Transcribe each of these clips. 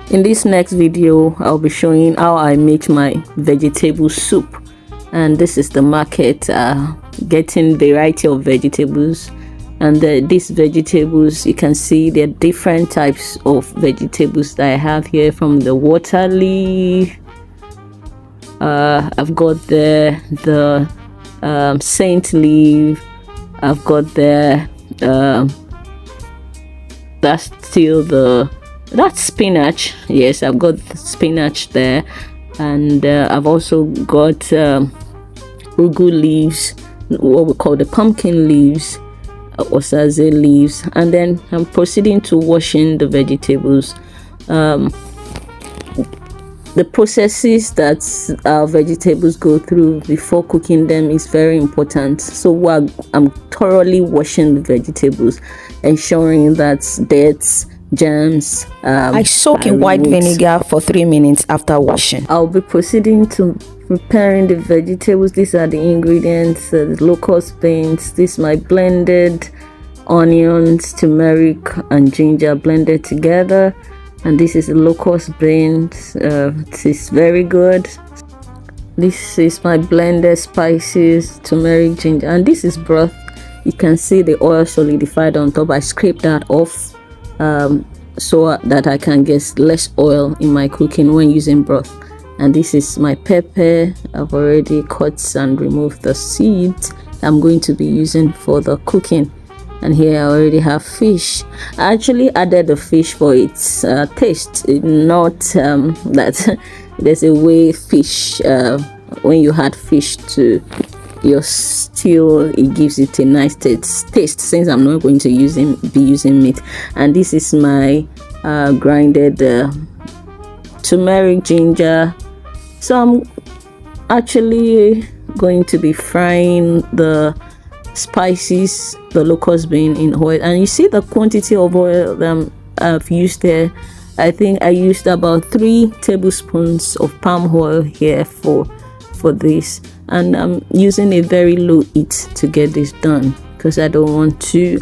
In this next video, I'll be showing how I make my vegetable soup. And this is the market, getting variety of vegetables. And these vegetables, you can see there are different types of vegetables that I have here, from the water leaf. I've got the saint leaf. I've got that's spinach. Yes, I've got spinach there, and I've also got ugu leaves, what we call the pumpkin leaves, osaze leaves. And then I'm proceeding to washing the vegetables. The processes that our vegetables go through before cooking them is very important. So while I'm thoroughly washing the vegetables, ensuring that dirt, germs, I soak in white vinegar for 3 minutes after washing. I'll be proceeding to preparing the vegetables. These are the ingredients: the locust beans. This is my blended onions, turmeric, and ginger blended together. And this is the locust beans. This is very good. This is my blended spices, turmeric, ginger, and this is broth. You can see the oil solidified on top. I scraped that off so that I can get less oil in my cooking when using broth. And this is my pepper. I've already cut and removed the seeds I'm going to be using for the cooking. And here I already have fish. I actually added the fish for its taste, not that there's a way fish, when you add fish to your stew, it gives it a nice taste, since I'm not going to be using meat. And this is my grinded turmeric, ginger. So I'm actually going to be frying the spices, the locust bean, in oil. And you see the quantity of oil that I've used there. I think I used about 3 tablespoons of palm oil here for this, and I'm using a very low heat to get this done, because I don't want to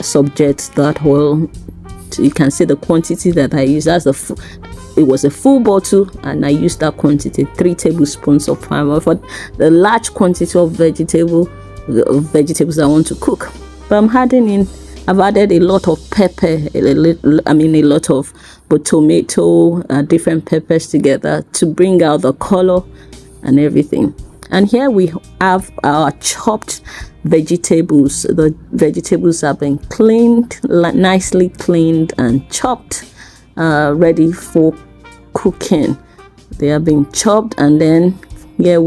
subject that oil to, you can see the quantity that I used. It was a full bottle, and I used that quantity, 3 tablespoons of palm oil for the large quantity of vegetables I want to cook. But I've added a lot of pepper, a lot of tomato, different peppers together to bring out the color and everything. And here we have our chopped vegetables. The vegetables have been cleaned, nicely cleaned and chopped, ready for cooking. They have been chopped, and then here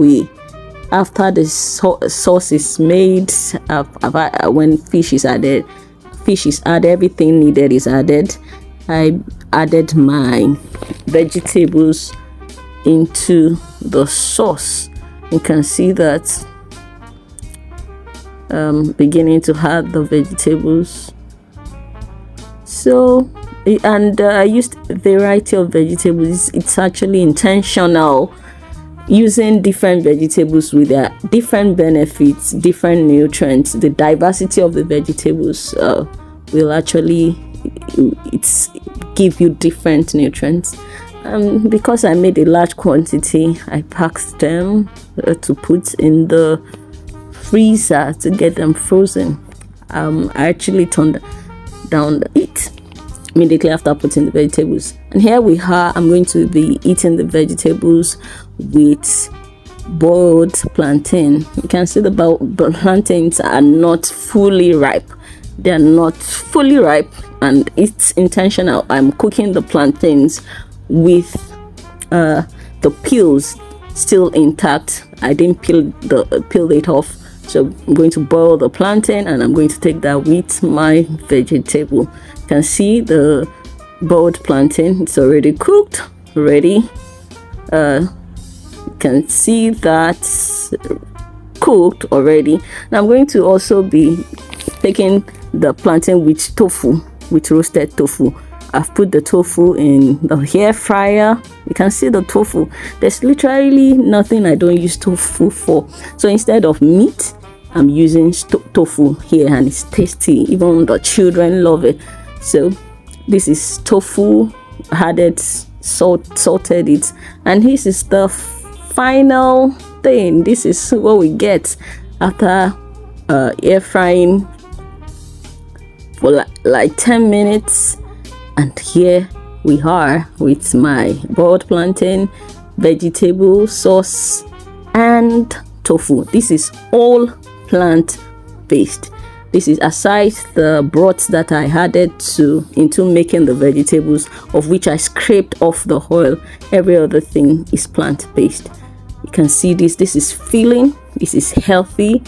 after the sauce is made, when fish is added, everything needed is added. I added my vegetables into the sauce. You can see that beginning to add the vegetables. So, and I used a variety of vegetables. It's actually intentional, using different vegetables with their different benefits, different nutrients. The diversity of the vegetables will actually give you different nutrients. Because I made a large quantity, I packed them to put in the freezer to get them frozen. I actually turned down the heat immediately after putting the vegetables. And here we are. I'm going to be eating the vegetables with boiled plantain. You can see the plantains are not fully ripe. They are not fully ripe, and it's intentional. I'm cooking the plantains with the peels still intact. I didn't peel it off. So I'm going to boil the plantain, and I'm going to take that with my vegetable. You can see the boiled plantain. It's already cooked, ready. You can see that's cooked already. Now I'm going to also be taking the plantain with tofu, with roasted tofu. I've put the tofu in the air fryer. You can see the tofu. There's literally nothing I don't use tofu for. So instead of meat, I'm using tofu here, and it's tasty. Even the children love it. So this is tofu added salted it, and this is the final thing. This is what we get after air frying for like 10 minutes. And here we are with my boiled plantain, vegetable sauce, and tofu. This is all plant-based. This is aside the broth that I added into making the vegetables, of which I scraped off the oil. Every other thing is plant-based. You can see this is filling, this is healthy,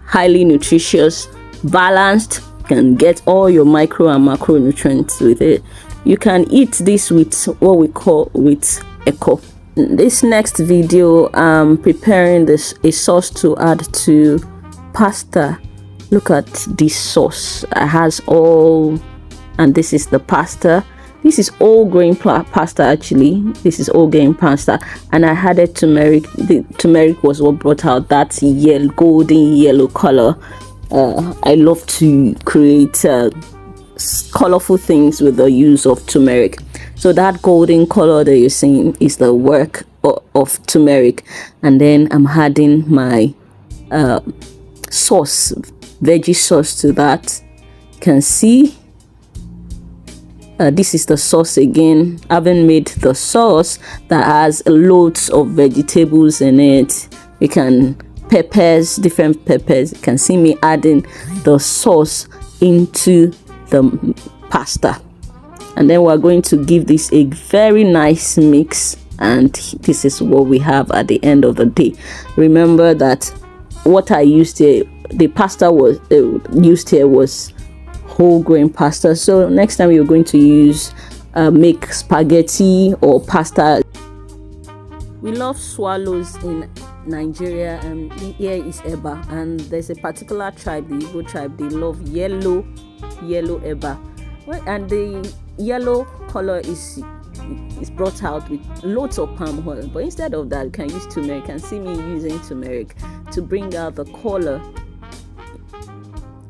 highly nutritious, balanced. You can get all your micro and macronutrients with it. You can eat this with what we call with eco. This next video, I'm preparing a sauce to add to pasta. Look at this sauce. It has all, and this is the pasta. This is all grain pasta actually. This is all grain pasta, and I added turmeric. The turmeric was what brought out that golden yellow color. I love to create colorful things with the use of turmeric. So that golden color that you're seeing is the work of turmeric. And then I'm adding my sauce, veggie sauce to that. You can see this is the sauce again. I haven't made the sauce that has loads of vegetables in it. You can different peppers. You can see me adding the sauce into the pasta, and then we're going to give this a very nice mix, and this is what we have at the end of the day. Remember that what I used here, the pasta was used here was whole grain pasta. So next time you're going to use make spaghetti or pasta. We love swallows in Nigeria, and here is Eba, and there's a particular tribe, the Igbo tribe, they love yellow Eba, and the yellow color is brought out with loads of palm oil. But instead of that, you can use turmeric. You can see me using turmeric to bring out the color.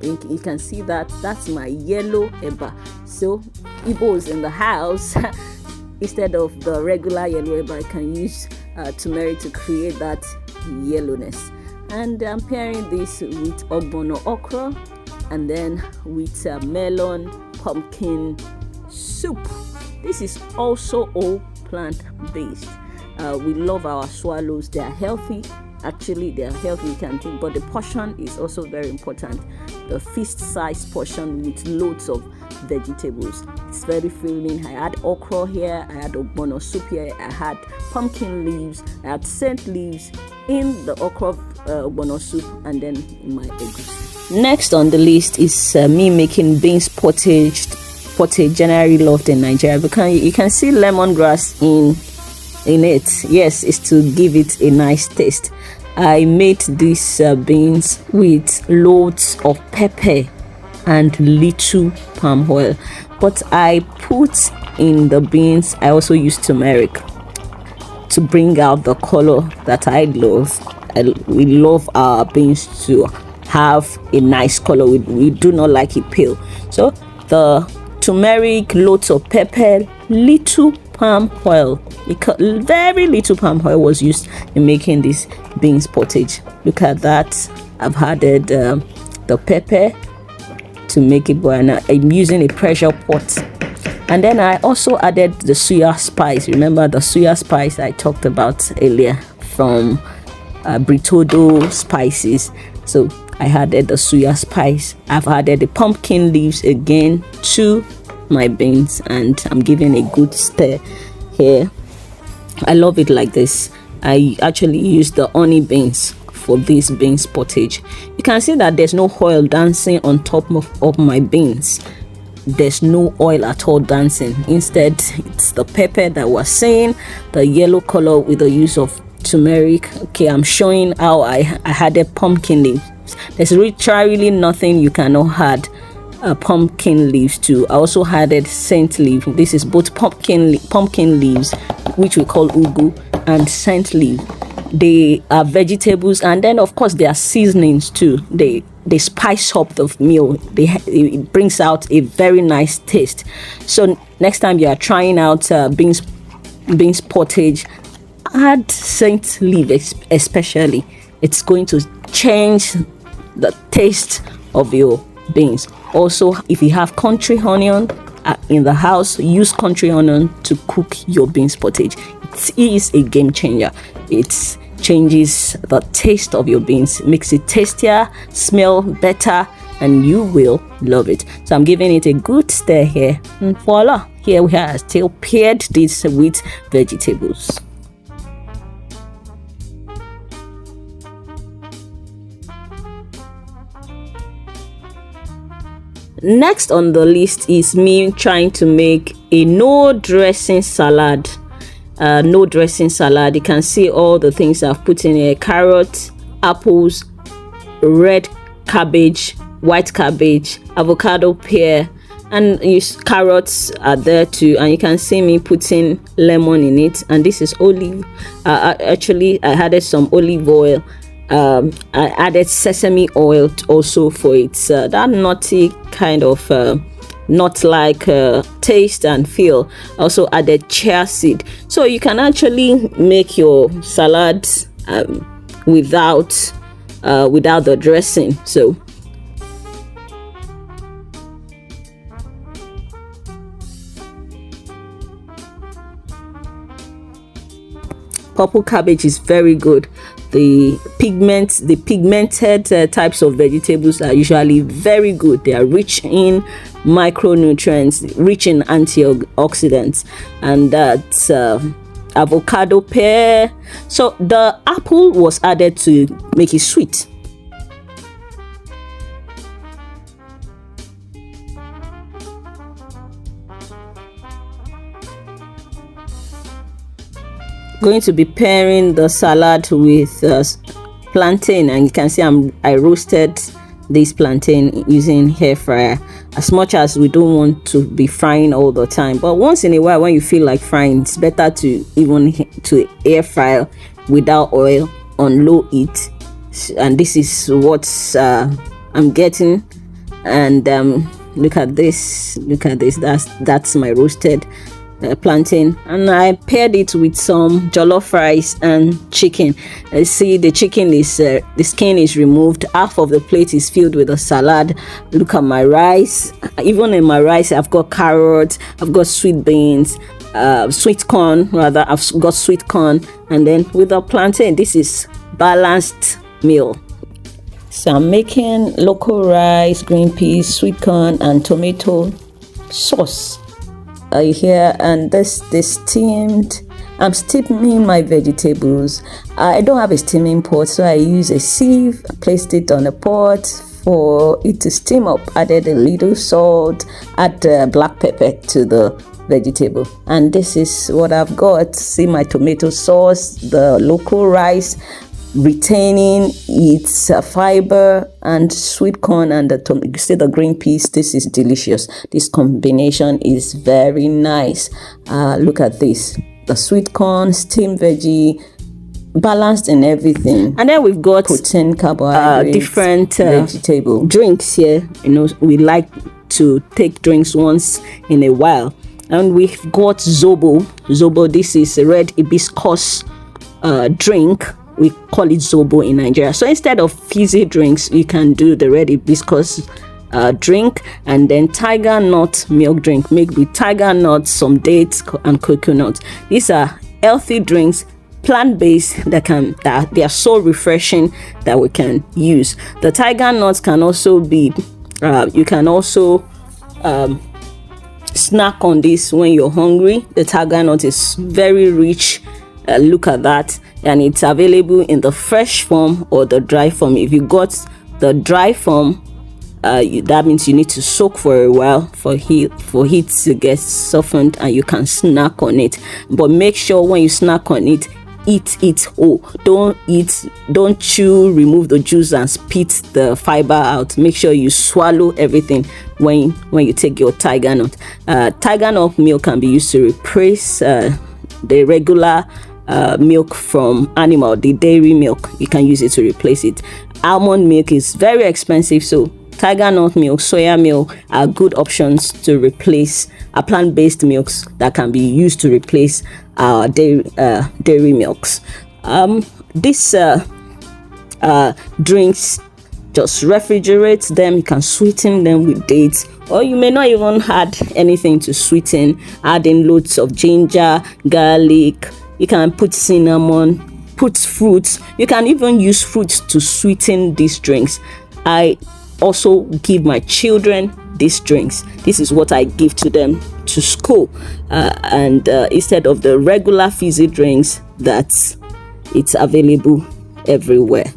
You can see that's my yellow Eba. So Igbos in the house, instead of the regular yellow Eba, I can use turmeric to create that yellowness. And I'm pairing this with ogbono okra, and then with melon pumpkin soup. This is also all plant-based. We love our swallows. They are healthy. Actually, they are healthy, you can think, but the portion is also very important. The fist-sized portion with loads of vegetables. It's very filling. I had okra here, I had ogbono soup here, I had pumpkin leaves, I had scent leaves in the okra ogbono soup, and then in my eggs. Next on the list is me making beans pottage generally loved in Nigeria, because you can see lemongrass in it. Yes, it's to give it a nice taste. I made these beans with loads of pepper and little palm oil, but I put in the beans, I also used turmeric to bring out the color that I love. We love our beans to have a nice color. We do not like it pale. So the turmeric, loads of pepper, little palm oil, very little palm oil was used in making this beans pottage. Look at that. I've added the pepper to make it boil. I'm using a pressure pot, and then I also added the suya spice. Remember the suya spice I talked about earlier from Britodo spices. So I added the suya spice. I've added the pumpkin leaves again to my beans, and I'm giving a good stir here. I love it like this. I actually use the honey beans for this beans pottage. You can see that there's no oil dancing on top of my beans. There's no oil at all dancing. Instead, it's the pepper that we're seeing, the yellow color with the use of turmeric. Okay, I'm showing how I had a pumpkin leaf. There's literally nothing you cannot add pumpkin leaves to. I also added scent leaf. This is both pumpkin leaves, which we call ugu, and scent leaf. they are vegetables, and then of course there are seasonings too. They spice up the meal. It brings out a very nice taste. So next time you are trying out beans pottage, add saint leaf especially. It's going to change the taste of your beans. Also, if you have country onion in the house, use country onion to cook your beans pottage. It is a game changer. It changes the taste of your beans, makes it tastier, smell better, and you will love it. So I'm giving it a good stir here, and voila, here we are. Still paired this with vegetables. Next on the list is me trying to make a no dressing salad. No dressing salad. You can see all the things I've put in here: carrots, apples, red cabbage, white cabbage, avocado, pear, and carrots are there too. And you can see me putting lemon in it, and this is olive. Actually, I added some olive oil. I added sesame oil also for its that nutty kind of nut-like taste and feel. Also added chia seed. So you can actually make your salad without the dressing. So purple cabbage is very good. The pigmented types of vegetables are usually very good. They are rich in micronutrients, rich in antioxidants, and that's avocado, pear. So the apple was added to make it sweet. Going to be pairing the salad with plantain, and you can see I roasted this plantain using hair fryer. As much as we don't want to be frying all the time, but once in a while when you feel like frying, it's better to even to air fry without oil on low heat. And this is what I'm getting. And look at this. That's my roasted plantain, and I paired it with some jollof rice and chicken. See, the chicken is the skin is removed. Half of the plate is filled with a salad. Look at my rice. Even in my rice, I've got carrots, I've got sweet beans, sweet corn rather. I've got sweet corn, and then with the plantain, this is balanced meal. So I'm making local rice, green peas, sweet corn, and tomato sauce here, and this steamed. I'm steaming my vegetables. I don't have a steaming pot, so I use a sieve. I placed it on a pot for it to steam up. Added a little salt, add black pepper to the vegetable, and this is what I've got. See my tomato sauce, the local rice retaining its fiber, and sweet corn, and you see the green peas. This is delicious. This combination is very nice. Look at this, the sweet corn, steamed veggie, balanced in everything. And then we've got protein, carbohydrates, different vegetable drinks here. We like to take drinks once in a while, and we've got zobo. This is a red hibiscus drink. We call it zobo in Nigeria. So instead of fizzy drinks, you can do the red hibiscus drink, and then tiger nut milk drink made with tiger nuts, some dates, and coconut. These are healthy drinks, plant-based, that they are so refreshing that we can use. The tiger nuts can also be you can also snack on this when you're hungry. The tiger nut is very rich. Look at that, and it's available in the fresh form or the dry form. If you got the dry form, that means you need to soak for a while for heat to get softened, and you can snack on it. But make sure when you snack on it, eat it whole. Don't chew, remove the juice and spit the fiber out. Make sure you swallow everything when you take your tiger nut. Tiger nut milk can be used to replace the regular milk from animal, the dairy milk, you can use it to replace it. Almond milk is very expensive, so tiger nut milk, soya milk are good options to replace plant-based milks that can be used to replace our dairy milks. This drinks, just refrigerate them. You can sweeten them with dates, or you may not even add anything to sweeten. Add in loads of ginger, garlic. You can put cinnamon, put fruits. You can even use fruits to sweeten these drinks. I also give my children these drinks. This is what I give to them to school, and instead of the regular fizzy drinks that it's available everywhere.